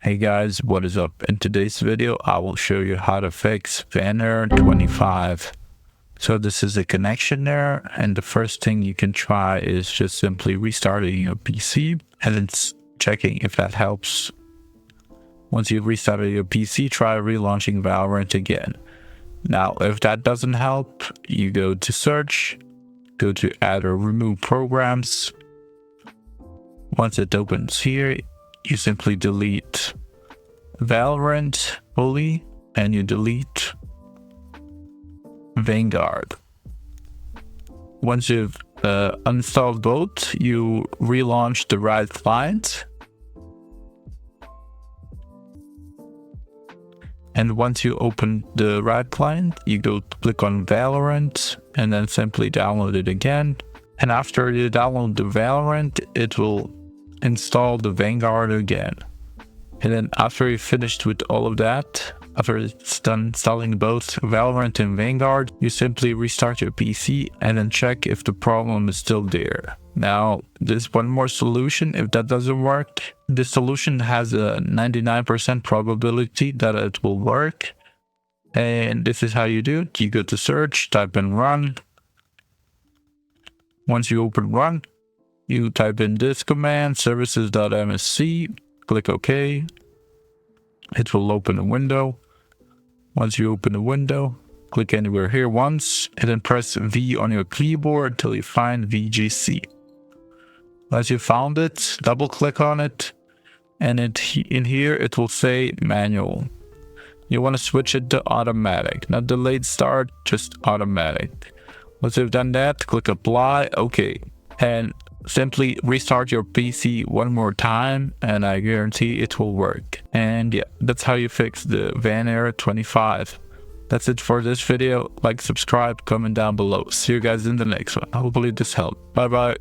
Hey guys, what is up? In today's video, I will show you how to fix Valorant 25. So this is a connection error, and the first thing you can try is just simply restarting your PC and then checking if that helps. Once you've restarted your PC, try relaunching Valorant again. Now, if that doesn't help, you go to search, go to add or remove programs. Once it opens here, you simply delete Valorant fully and you delete Vanguard. Once you've installed both, you relaunch the right client. And once you open the right client, you go click on Valorant and then simply download it again. And after you download the Valorant, it will install the Vanguard again. And then after you're finished with all of that, after it's done installing both Valorant and Vanguard, you simply restart your PC and then check if the problem is still there. Now, there's one more solution. If that doesn't work, this solution has a 99% probability that it will work. And this is how you do it. You go to search, type in run. Once you open run, you type in this command, services.msc, click OK. It will open a window. Once you open the window, click anywhere here once, and then press V on your keyboard until you find VGC. Once you found it, double click on it, and in here it will say manual. You want to switch it to automatic, not delayed start, just automatic. Once you've done that, click apply, OK, and simply restart your PC one more time and I guarantee it will work. And yeah, that's how you fix the Valorant 25. That's it for this video. Like, subscribe, comment down below. See you guys in the next one. Hopefully this helped. Bye bye.